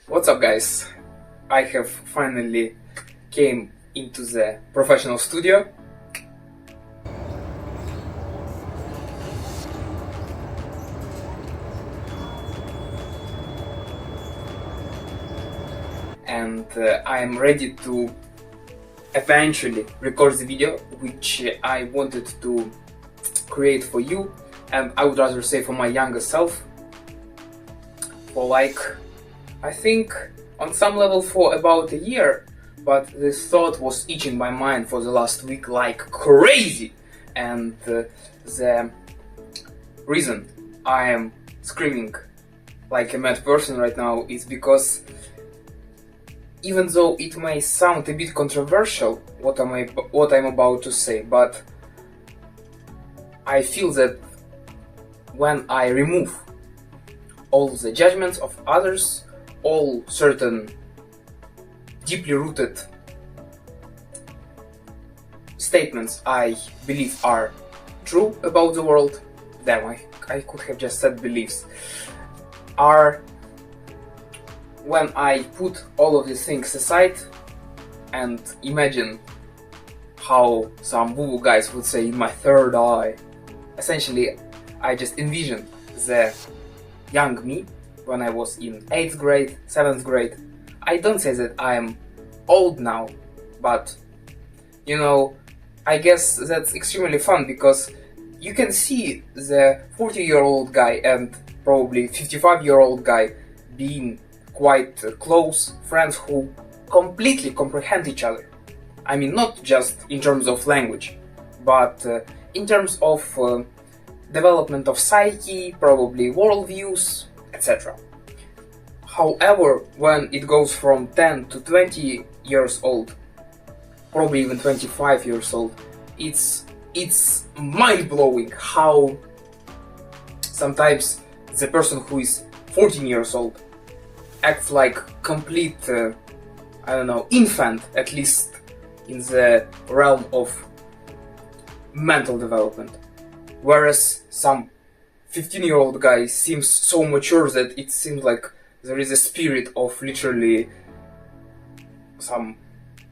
What's up, guys? I have finally came into the professional studio. And I am ready to eventually record the video which I wanted to create for you, and I would rather say for my younger self, for I think on some level for about a year, but this thought was itching my mind for the last week like crazy. And the reason I am screaming like a mad person right now is because even though it may sound a bit controversial what I'm about to say, but I feel that when I remove all the judgments of others, all certain deeply rooted statements I believe are true about the world, damn, I could have just said beliefs, are when I put all of these things aside and imagine how some woo-woo guys would say in my third eye. Essentially, I just envision the young me when I was in 8th grade, 7th grade. I don't say that I'm old now, but you know, I guess that's extremely fun because you can see the 40-year-old guy and probably 55-year-old guy being quite close friends who completely comprehend each other. I mean, not just in terms of language, but in terms of development of psyche, probably worldviews, etc. However, when it goes from 10 to 20 years old, probably even 25 years old, it's mind-blowing how sometimes the person who is 14 years old acts like complete, infant, at least in the realm of mental development. Whereas some 15-year-old guy seems so mature that it seems like there is a spirit of literally some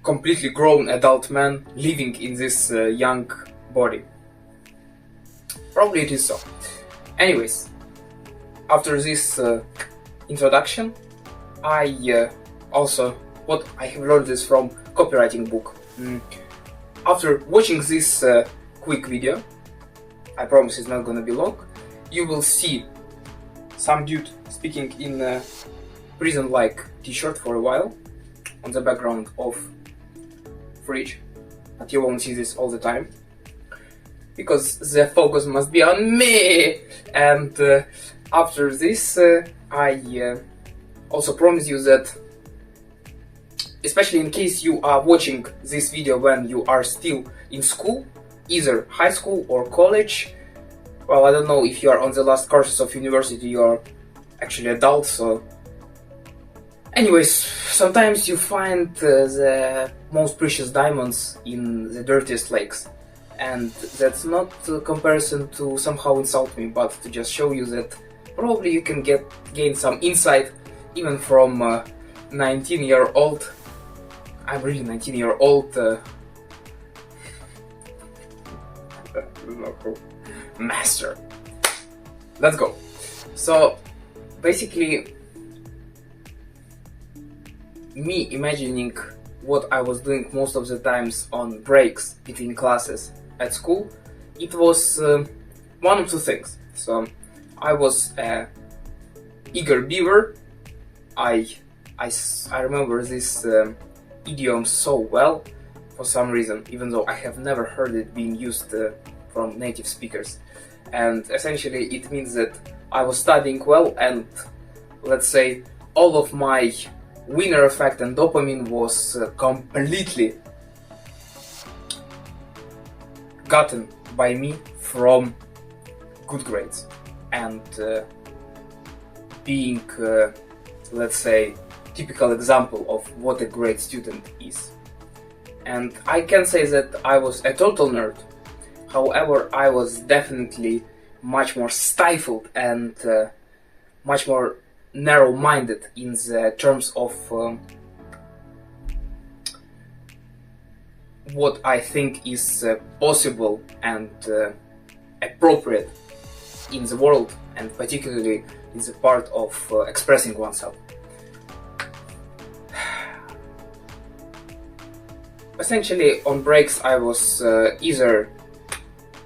completely grown adult man living in this young body. Probably it is so. Anyways, after this introduction, I also, what I have learned is from copywriting book. After watching this quick video, I promise it's not gonna be long, you will see some dude speaking in a prison-like t-shirt for a while on the background of fridge, but you won't see this all the time because the focus must be on me. And after this, I also promise you that, especially in case you are watching this video when you are still in school, either high school or college, well, I don't know if you are on the last courses of university, you are actually adults, so anyways, sometimes you find the most precious diamonds in the dirtiest lakes, and that's not a comparison to somehow insult me, but to just show you that probably you can gain some insight even from 19-year-old. I'm really 19-year-old master. Let's go. So basically, me imagining what I was doing most of the times on breaks between classes at school, it was one of two things. So I was a eager beaver. I remember this idiom so well for some reason, even though I have never heard it being used from native speakers. And essentially it means that I was studying well, and let's say all of my winner effect and dopamine was completely gotten by me from good grades and being, let's say, typical example of what a great student is. And I can say that I was a total nerd. However, I was definitely much more stifled and much more narrow-minded in the terms of what I think is possible and appropriate in the world, and particularly in the part of expressing oneself. Essentially, on breaks I was either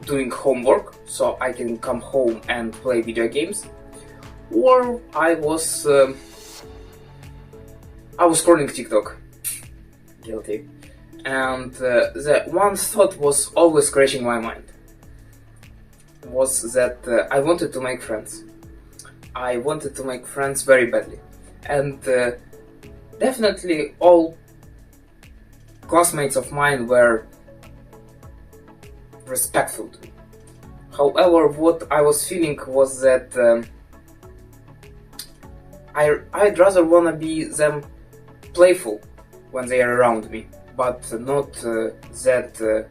doing homework so I can come home and play video games, or I was scrolling TikTok. Guilty. And the one thought was always crashing my mind was that I wanted to make friends. I wanted to make friends very badly, and definitely all classmates of mine were respectful to me. However, what I was feeling was that I'd rather wanna be them playful when they are around me, but not that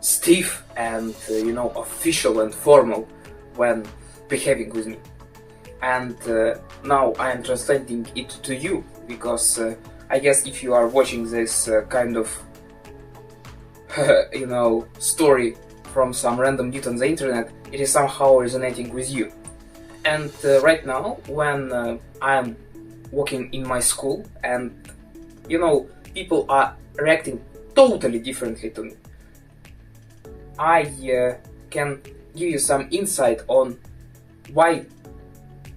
stiff and official and formal when behaving with me. And now I am translating it to you, because I guess if you are watching this kind of story from some random dude on the internet, it is somehow resonating with you. And right now, when I am walking in my school and people are reacting totally differently to me, I can give you some insight on why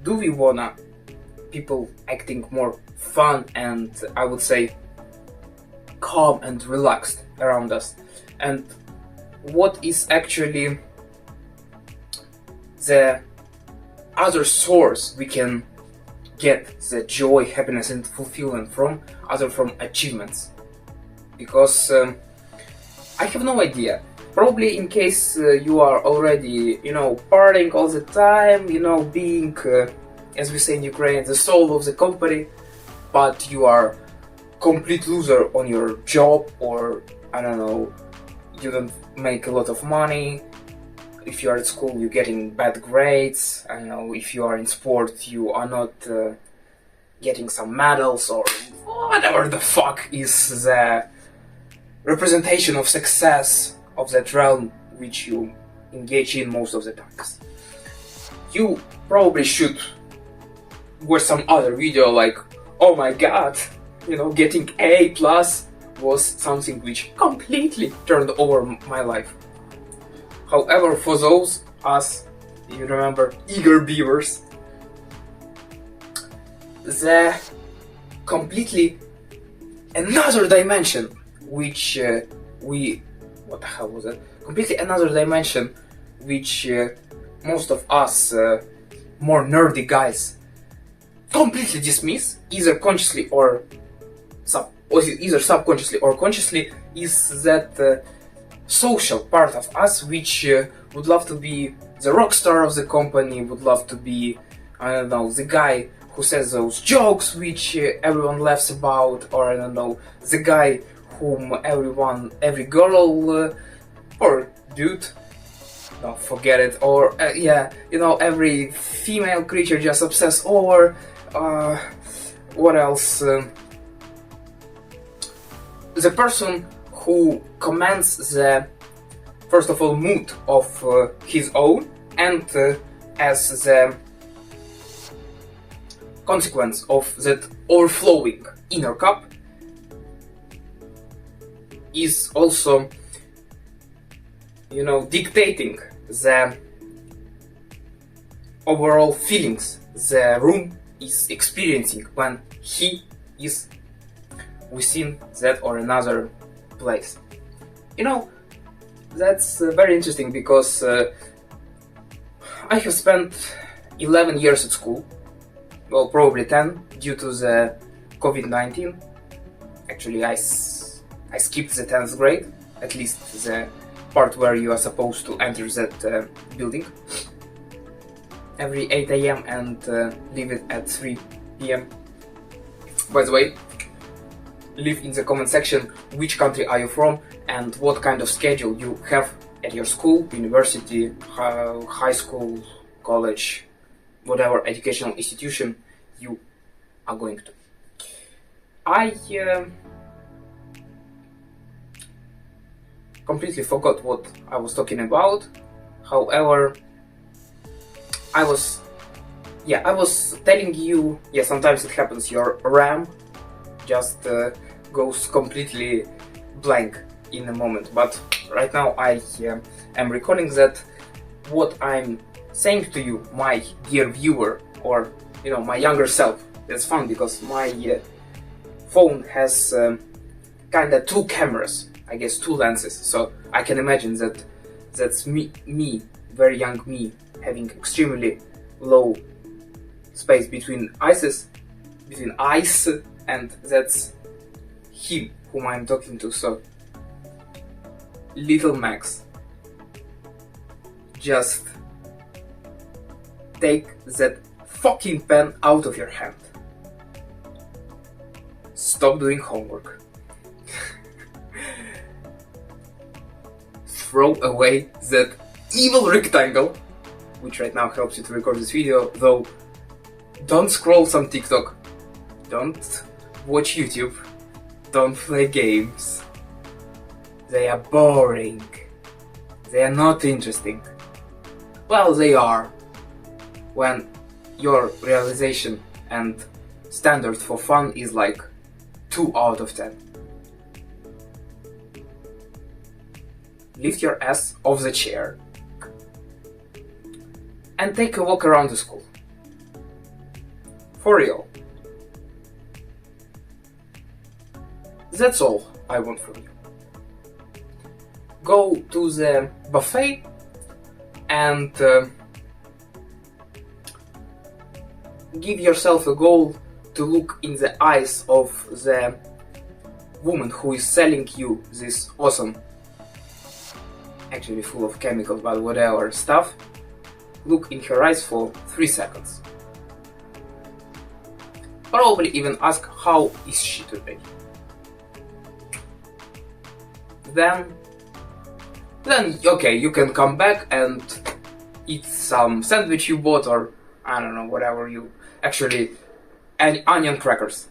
do we wanna people acting more fun and, I would say, calm and relaxed around us, and what is actually the other source we can get the joy, happiness and fulfillment from, other from achievements. Because I have no idea. Probably in case you are already, partying all the time, being, as we say in Ukraine, the soul of the company, but you are complete loser on your job, or I don't know, you don't make a lot of money. If you are at school, you're getting bad grades. I don't know, if you are in sport, you are not getting some medals, or whatever the fuck is the representation of success of that realm which you engage in most of the times. You probably should watch some other video like, oh my god, getting A plus was something which completely turned over my life. However, for those us, you remember, eager beavers, the completely another dimension which what the hell was it? Completely another dimension which most of us more nerdy guys completely dismiss, either consciously or either subconsciously or consciously, is that social part of us which would love to be the rock star of the company, would love to be, I don't know, the guy who says those jokes which everyone laughs about, or I don't know, the guy whom every girl or dude, no, forget it, or every female creature just obsessed over. What else? The person who commands the, first of all, mood of his own, and as the consequence of that overflowing inner cup, is also, dictating the overall feelings the room is experiencing when he is within that or another place. That's very interesting, because I have spent 11 years at school, well, probably 10 due to the COVID-19. Actually, I skipped the 10th grade, at least the part where you are supposed to enter that building every 8 AM and leave it at 3 PM. By the way, leave in the comment section which country are you from and what kind of schedule you have at your school, university, high school, college, whatever educational institution you are going to. I completely forgot what I was talking about. However, I was telling you, sometimes it happens, your RAM just goes completely blank in a moment, but right now I am recalling that what I'm saying to you, my dear viewer, or my younger self. That's fun because my phone has kinda two cameras, I guess two lenses, so I can imagine that's me, very young me, having extremely low space between eyes, and that's him whom I'm talking to. So little Max, just take that fucking pen out of your hand. Stop doing homework. Throw away that evil rectangle, which right now helps you to record this video, though don't scroll some TikTok, don't watch YouTube, don't play games. They are boring. They are not interesting. Well, they are when your realization and standard for fun is like 2 out of 10. Lift your ass off the chair and take a walk around the school. For real. That's all I want from you. Go to the buffet and give yourself a goal to look in the eyes of the woman who is selling you this awesome, actually full of chemicals, but whatever stuff. Look in her eyes for 3 seconds. Probably even ask how is she today. Then okay, you can come back and eat some sandwich you bought, or I don't know, whatever you actually. And onion crackers.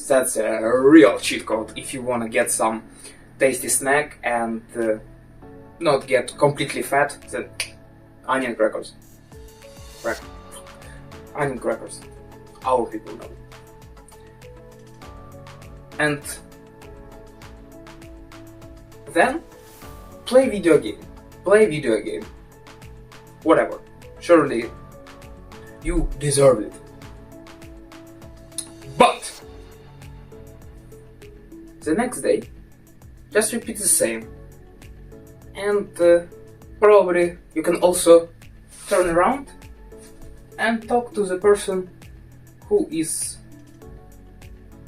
That's a real cheat code if you want to get some tasty snack and not get completely fat. Then onion crackers. Onion crackers. Our people know. And then play video game. Whatever. Surely you deserve it. But the next day, just repeat the same. And probably you can also turn around and talk to the person who is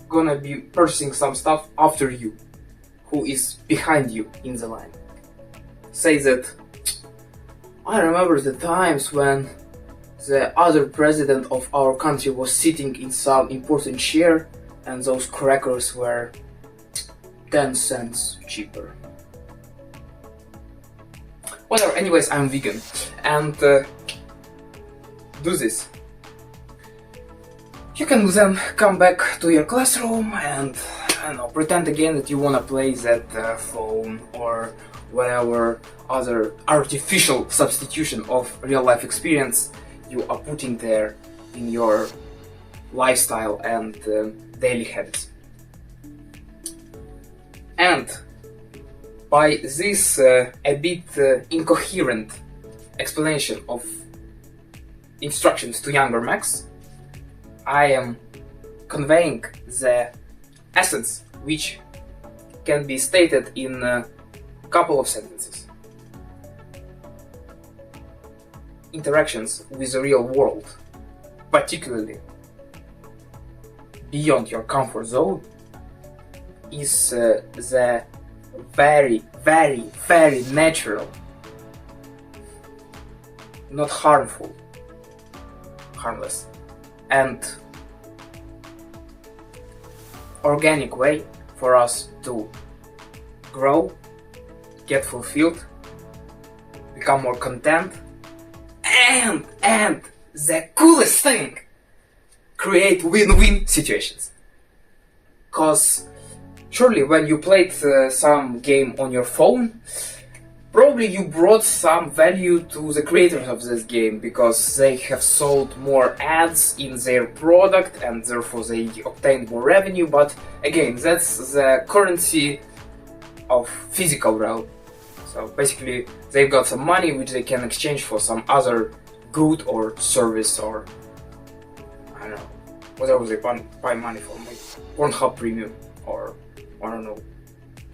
gonna be purchasing some stuff after you, who is behind you in the line. Say that, I remember the times when the other president of our country was sitting in some important chair and those crackers were 10 cents cheaper. Whatever, anyways, I'm vegan and do this. You can then come back to your classroom and, I don't know, pretend again that you wanna play that phone or whatever other artificial substitution of real life experience you are putting there in your lifestyle and daily habits. And by this a bit incoherent explanation of instructions to younger Max, I am conveying the essence which can be stated in a couple of sentences. Interactions with the real world, particularly beyond your comfort zone, is the very, very, very natural, not harmful, harmless, and organic way for us to grow, get fulfilled, become more content, and the coolest thing, create win-win situations. Cause surely when you played some game on your phone, probably you brought some value to the creators of this game because they have sold more ads in their product and therefore they obtained more revenue. But again, that's the currency of physical realm. So basically they've got some money which they can exchange for some other good or service, or I don't know, whatever they buy money for, like Pornhub Premium or I don't know,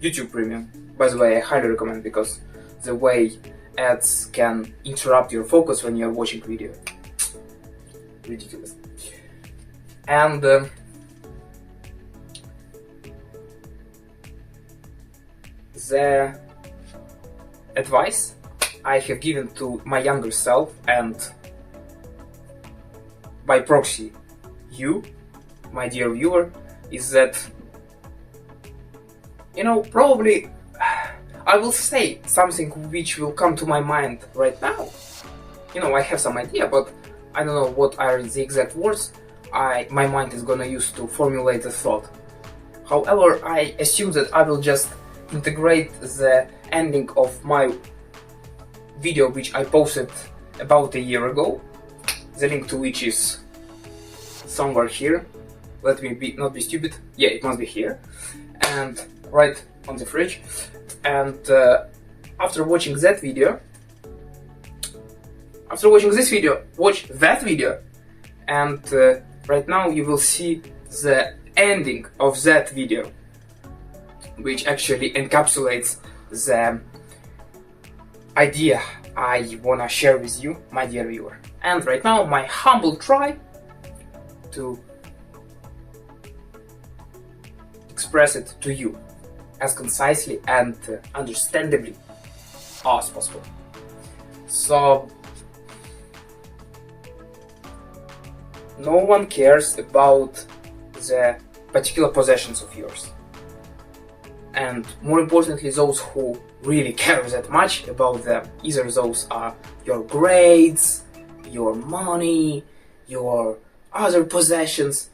YouTube Premium. By the way, I highly recommend, because the way ads can interrupt your focus when you're watching video, ridiculous. And the advice I have given to my younger self, and by proxy you, my dear viewer, is that, probably I will say something which will come to my mind right now. I have some idea, but I don't know what are the exact words my mind is gonna use to formulate the thought. However, I assume that I will just integrate the ending of my video which I posted about a year ago, the link to which is somewhere here. Let me not be stupid. Yeah, it must be here, and right on the fridge. And after watching this video, watch that video, and right now you will see the ending of that video, which actually encapsulates the idea I wanna share with you, my dear viewer. And right now, my humble try to express it to you as concisely and understandably as possible. So, no one cares about the particular possessions of yours. And more importantly, those who really care that much about them, either those are your grades, your money, your other possessions.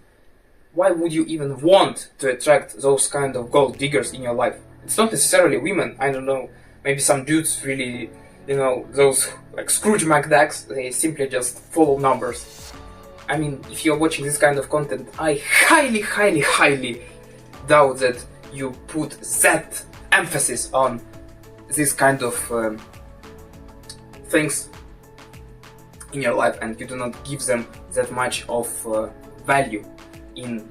Why would you even want to attract those kind of gold diggers in your life? It's not necessarily women, I don't know, maybe some dudes really, those like Scrooge McDucks, they simply just follow numbers. I mean, if you're watching this kind of content, I highly doubt that you put that emphasis on this kind of things in your life, and you do not give them that much of value in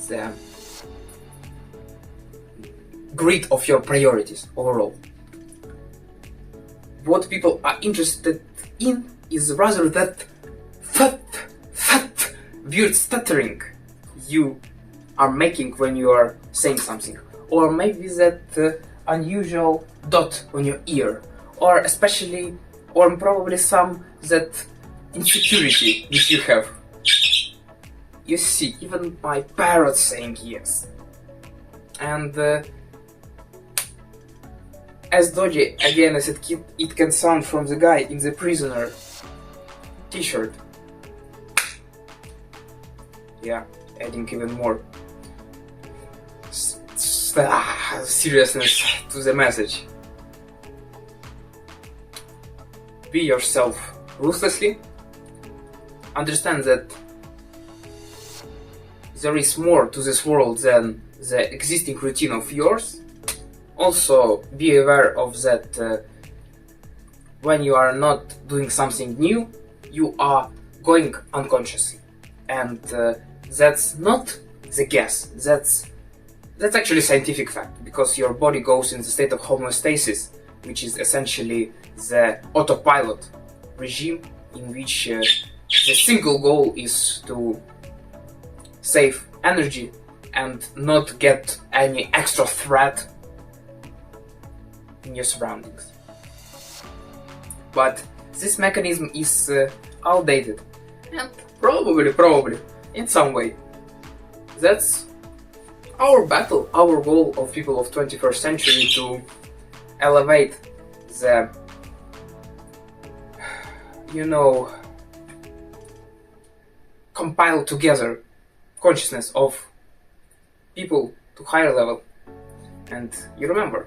the grid of your priorities overall. What people are interested in is rather that fat weird stuttering you are making when you are saying something, or maybe that unusual dot on your ear, or especially, or probably some that insecurity which you have. You see, even my parrot saying yes. And as dodgy again as it can sound from the guy in the prisoner t-shirt. Yeah, adding even more seriousness to the message. Be yourself ruthlessly. Understand that there is more to this world than the existing routine of yours. Also, be aware of that when you are not doing something new, you are going unconsciously. And that's not the guess, that's actually scientific fact, because your body goes in the state of homeostasis, which is essentially the autopilot regime in which the single goal is to save energy and not get any extra threat in your surroundings. But this mechanism is outdated, and probably in some way that's our battle, our goal of people of 21st century, to elevate the compile together consciousness of people to higher level. And you remember,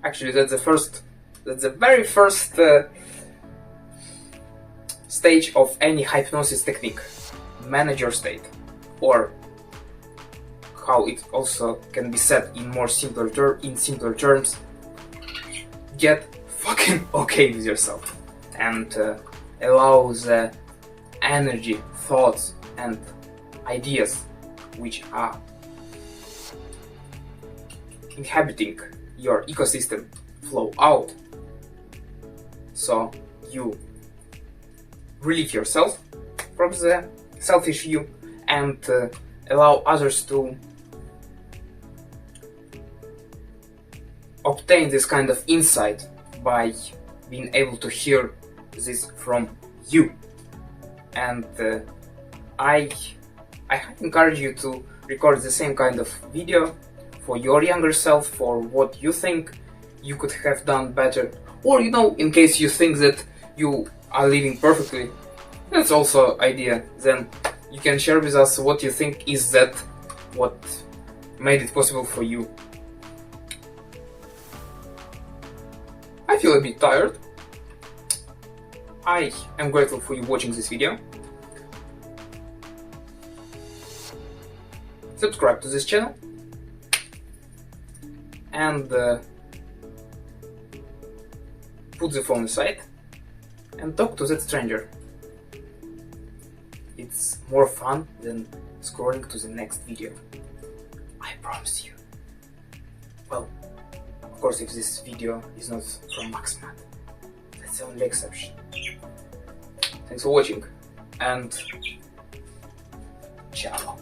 actually that's the very first stage of any hypnosis technique, manager state, or how it also can be said in more simpler terms, get fucking okay with yourself and allow the energy, thoughts and ideas which are inhabiting your ecosystem flow out, so you relieve yourself from the selfish you and allow others to obtain this kind of insight by being able to hear this from you. And I encourage you to record the same kind of video for your younger self, for what you think you could have done better, or in case you think that you are living perfectly, that's also idea. Then you can share with us what you think is that what made it possible for you. I feel a bit tired. I am grateful for you watching this video. Subscribe to this channel and put the phone aside and talk to that stranger. It's more fun than scrolling to the next video. I promise you. Well, of course, if this video is not from MaxMat, that's the only exception. Thanks for watching and ciao.